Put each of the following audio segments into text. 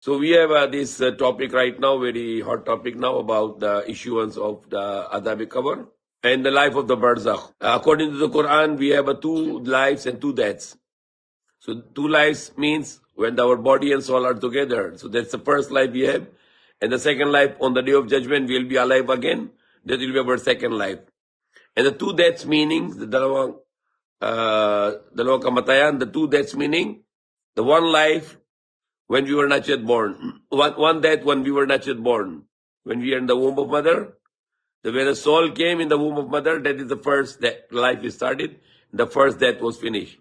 So we have this topic right now, very hot topic now about the issuance of the Adabi cover and the life of the Barzakh. According to the Quran, we have 2 lives and 2 deaths. So 2 lives means when our body and soul are together. So that's the first life we have. And the second life, on the day of judgment, we will be alive again. That will be our second life. And the 2 deaths meaning, the dalawang kamatayan, the 2 deaths meaning, the one life when we were not yet born. One death when we were not yet born. When we are in the womb of mother, when the soul came in the womb of mother, that is the first life is started. The first death was finished.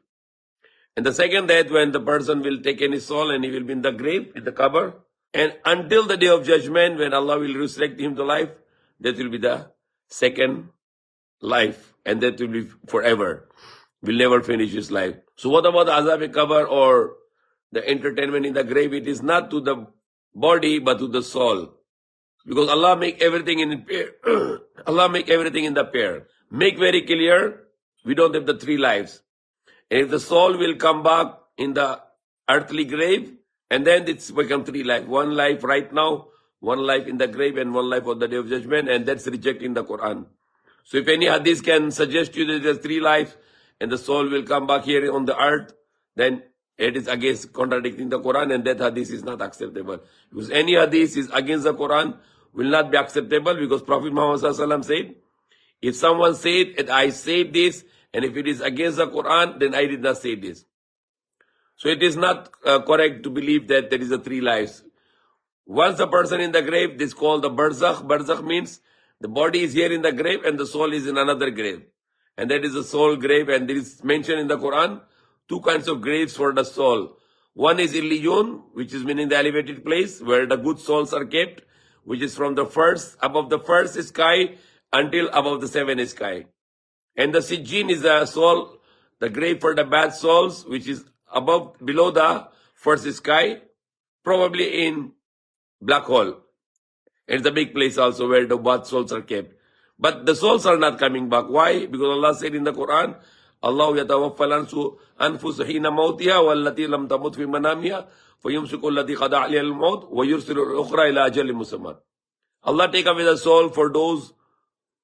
And the second death when the person will take in his soul and he will be in the grave, in the cover. And until the day of judgment, when Allah will resurrect him to life, that will be the second life. And that will be forever. Will never finish his life. So what about the azab cover or the entertainment in the grave? It is not to the body, but to the soul. Because Allah make everything in pair. Allah make everything in the pair. Make very clear, we don't have the 3 lives. And if the soul will come back in the earthly grave, and then it's become 3 lives. 1 life right now, 1 life in the grave, and 1 life on the day of judgment, and that's rejecting the Quran. So if any hadith can suggest you that there's 3 lives, and the soul will come back here on the earth, then it is against contradicting the Quran, and that hadith is not acceptable. Because any hadith is against the Quran, will not be acceptable, because Prophet Muhammad ﷺ said, if someone said that I said this, and if it is against the Quran, then I did not say this. So it is not correct to believe that there is a 3 lives. Once the person in the grave, this is called the Barzakh. Barzakh means the body is here in the grave and the soul is in another grave. And that is the soul grave, and there is mentioned in the Quran 2 kinds of graves for the soul. One is Illiyun, which is meaning the elevated place where the good souls are kept, which is from the first, above the first sky until above the 7th sky. And the Sijjin is the soul, the grave for the bad souls, which is below the first sky, probably in black hole. It's a big place also where the bad souls are kept. But the souls are not coming back. Why? Because Allah said in the Quran, Allah yatawaffal anfus hina mawtiha wallati lam tamut fi manamiha fayumsiku allati qada 'alayha al-maut wa yursilu al-ukhra ila ajalin musamma. Allah take away the soul for those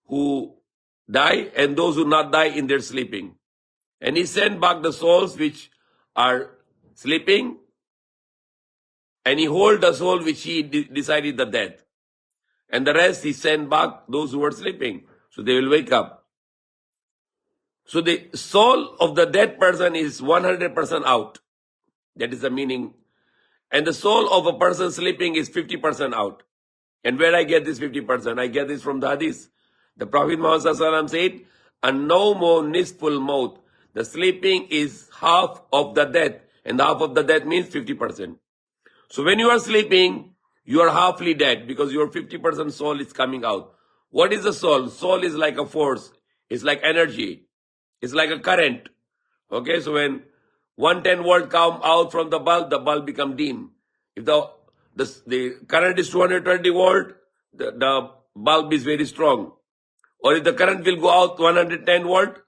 who die and those who not die in their sleeping. And He sent back the souls which are sleeping, and He hold the soul which He decided the death. And the rest He sent back those who were sleeping. So they will wake up. So the soul of the dead person is 100% out. That is the meaning. And the soul of a person sleeping is 50% out. And where I get this 50%? I get this from the hadith. The Prophet Muhammad ﷺ said, "An-nawmu nisful maut." The sleeping is half of the death. And half of the death means 50%. So when you are sleeping, you are halfly dead because your 50% soul is coming out. What is the soul? Soul is like a force. It's like energy. It's like a current. Okay, so when 110 volt come out from the bulb become dim. If the current is 220 volt, the bulb is very strong. Or if the current will go out 110 volt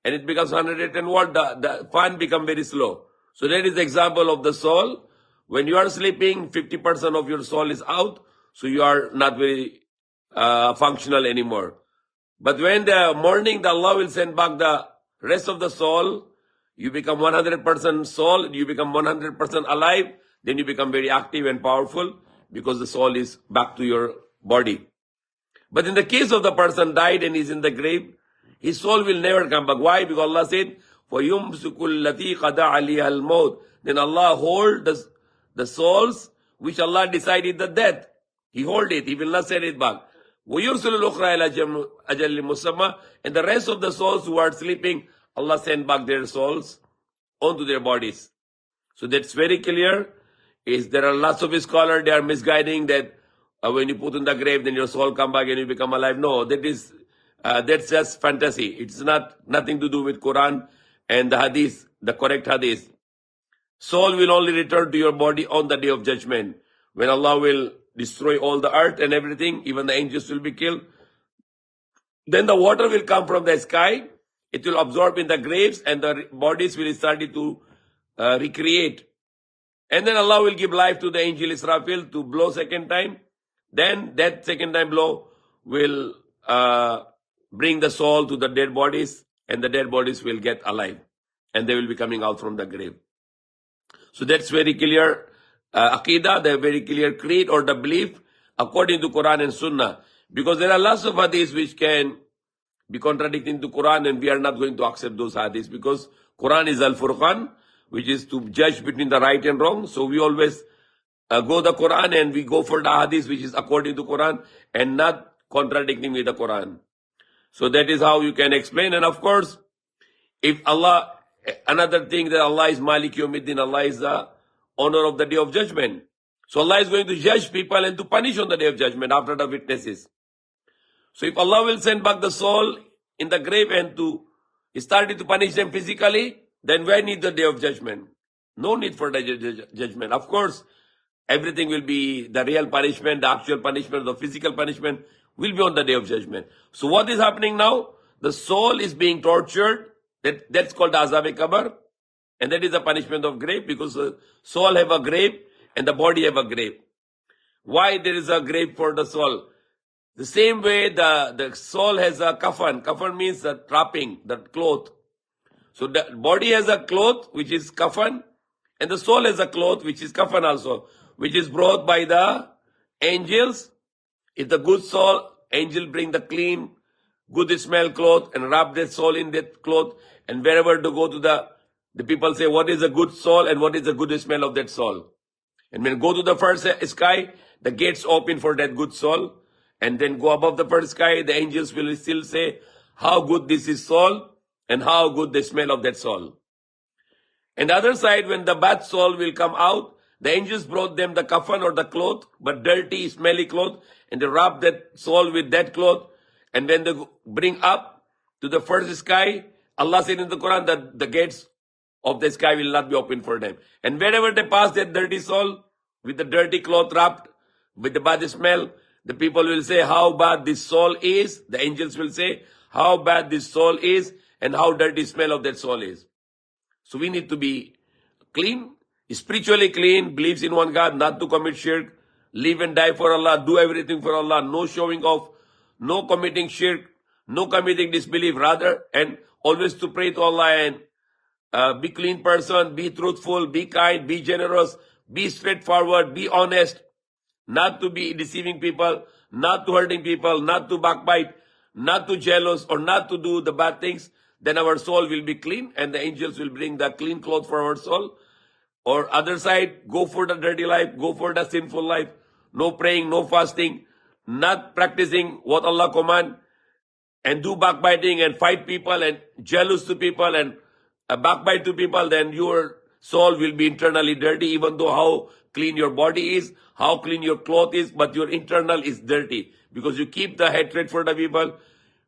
and it becomes 110 volt, the fan become very slow. So that is the example of the soul. When you are sleeping, 50% of your soul is out, so you are not very functional anymore. But when the morning, the Allah will send back the rest of the soul, you become 100% soul, you become 100% alive, then you become very active and powerful because the soul is back to your body. But in the case of the person died and is in the grave, his soul will never come back. Why? Because Allah said, فَيُمْسِكُ الَّتِي قَدَى عَلِيهَا الْمَوْتِ. Then Allah hold the souls which Allah decided the death. He hold it. He will not send it back. وَيُرْسِلُ الْأُخْرَى إِلَى أَجَلٍ مُسَمَّى. And the rest of the souls who are sleeping, Allah send back their souls onto their bodies. So that's very clear. There are lots of scholars, they are misguiding that when you put in the grave, then your soul come back and you become alive. No, that's just fantasy. It's nothing to do with Quran and the hadith, the correct hadith. Soul will only return to your body on the day of judgment, when Allah will destroy all the earth and everything, even the angels will be killed. Then the water will come from the sky, it will absorb in the graves, and the bodies will start to recreate. And then Allah will give life to the angel Israfil to blow second time. Then that second time blow will bring the soul to the dead bodies, and the dead bodies will get alive, and they will be coming out from the grave. So that's very clear Aqidah, the very clear creed or the belief according to Quran and Sunnah. Because there are lots of hadiths which can be contradicting to Quran, and we are not going to accept those hadiths because Quran is Al-Furqan, which is to judge between the right and wrong. So we always go the Quran and we go for the hadith which is according to Quran and not contradicting with the Quran. So that is how you can explain. And of course, if Allah, another thing that Allah is Malik Yawmiddin, Allah is the owner of the Day of Judgment. So Allah is going to judge people and to punish on the Day of Judgment after the witnesses. So if Allah will send back the soul in the grave and to start to punish them physically, then why need the Day of Judgment? No need for the judgment. Of course, everything will be the real punishment, the actual punishment, the physical punishment will be on the Day of Judgment. So what is happening now? The soul is being tortured. That's called the Azab-e-Qabr. And that is the punishment of grave, because the soul have a grave and the body have a grave. Why there is a grave for the soul? The same way the soul has a kafan. Kafan means the wrapping, the cloth. So the body has a cloth which is kafan, and the soul has a cloth which is kafan also, which is brought by the angels. If the good soul, angel bring the clean, good smell cloth and wrap that soul in that cloth, and wherever to go to the people say, what is a good soul and what is the good smell of that soul? And when go to the first sky, the gates open for that good soul, and then go above the first sky, the angels will still say, how good this is soul and how good the smell of that soul. And the other side, when the bad soul will come out, the angels brought them the kafan or the cloth, but dirty, smelly cloth, and they wrap that soul with that cloth. And when they bring up to the first sky, Allah said in the Quran that the gates of the sky will not be open for them. And wherever they pass that dirty soul with the dirty cloth wrapped with the bad smell, the people will say how bad this soul is. The angels will say how bad this soul is and how dirty smell of that soul is. So we need to be clean, spiritually clean, believes in one God, not to commit shirk, live and die for Allah, do everything for Allah, no showing off, no committing shirk, no committing disbelief, rather, and always to pray to Allah and be clean person, be truthful, be kind, be generous, be straightforward, be honest, not to be deceiving people, not to hurting people, not to backbite, not to jealous, or not to do the bad things. Then our soul will be clean, and the angels will bring the clean cloth for our soul. Or other side, go for the dirty life, go for the sinful life, no praying, no fasting, not practicing what Allah command, and do backbiting and fight people and jealous to people and backbite to people, then your soul will be internally dirty, even though how clean your body is, how clean your cloth is, but your internal is dirty because you keep the hatred for the people,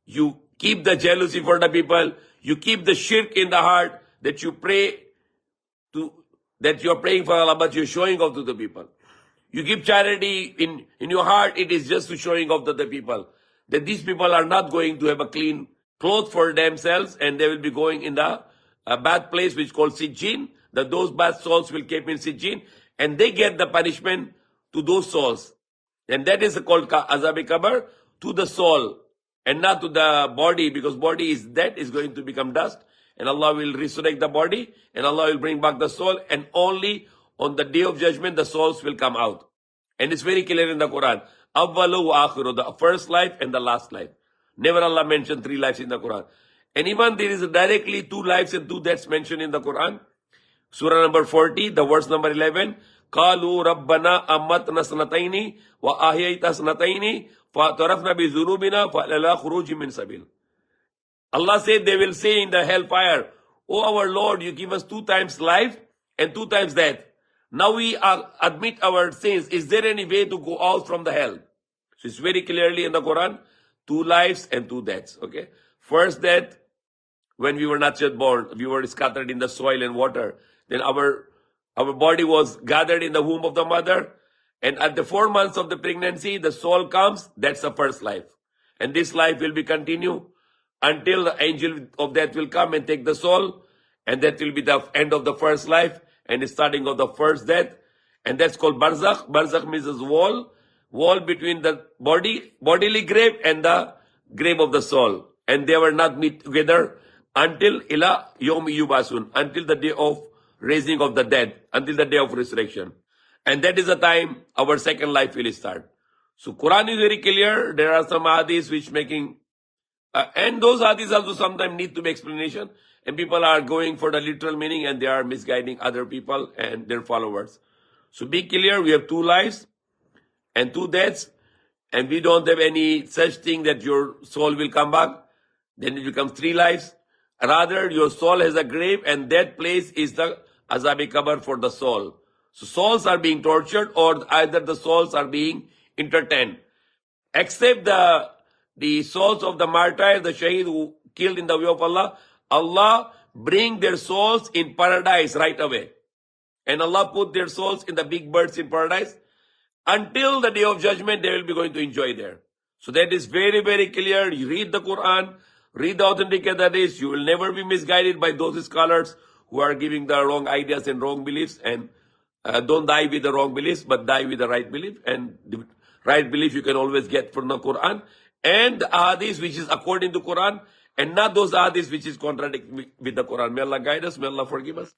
you keep the jealousy for the people, you keep the shirk in the heart that you pray to, that you're praying for Allah, but you're showing off to the people. You give charity in your heart, it is just to showing off to the people. That these people are not going to have a clean cloth for themselves, and they will be going in the bad place which is called Sijjin, that those bad souls will keep in Sijjin, and they get the punishment to those souls. And that is called Azab-e-Qabr, to the soul, and not to the body, because body is dead, is going to become dust, and Allah will resurrect the body, and Allah will bring back the soul, and only on the Day of Judgment the souls will come out. And it's very clear in the Quran. Awwalu wa akhiru, the first life and the last life. Never Allah mentioned 3 lives in the Quran. And even there is directly 2 lives and 2 deaths mentioned in the Quran. Surah number 40, the verse number 11. Qalu Rabbana ammatna sanataini wa ahyayta sanataini fa tarafna bi dhunubina fa la khuruj min sabil. Allah said, they will say in the hellfire, oh our Lord, you give us 2 times life and 2 times death. Now we admit our sins. Is there any way to go out from the hell? So it's very clearly in the Quran, 2 lives and 2 deaths. Okay. First death, when we were not yet born, we were scattered in the soil and water. Then our body was gathered in the womb of the mother. And at the 4 months of the pregnancy, the soul comes. That's the first life. And this life will be continued until the angel of death will come and take the soul. And that will be the end of the first life. and the starting of the first death. And that's called Barzakh. Barzakh means this wall between the bodily grave and the grave of the soul. And they were not meet together until ila yawmi yubasun, until the day of raising of the dead, until the day of resurrection. And that is the time our second life will start. So Quran is very clear. There are some hadiths which making, and those hadiths also sometimes need to be explanation. And people are going for the literal meaning and they are misguiding other people and their followers. So be clear, we have 2 lives and 2 deaths, and we don't have any such thing that your soul will come back. Then it becomes 3 lives. Rather, your soul has a grave, and that place is the azabi qabr for the soul. So souls are being tortured, or either the souls are being entertained. Except the souls of the martyrs, the shaheed who killed in the way of Allah, Allah bring their souls in paradise right away. And Allah put their souls in the big birds in paradise. Until the day of judgment, they will be going to enjoy there. So that is very, very clear. You read the Quran, read the authentic hadith. You will never be misguided by those scholars who are giving the wrong ideas and wrong beliefs. And don't die with the wrong beliefs, but die with the right belief. And the right belief you can always get from the Quran. And the hadith which is according to Quran, and not those hadiths which is contradict with the Quran. May Allah guide us. May Allah forgive us.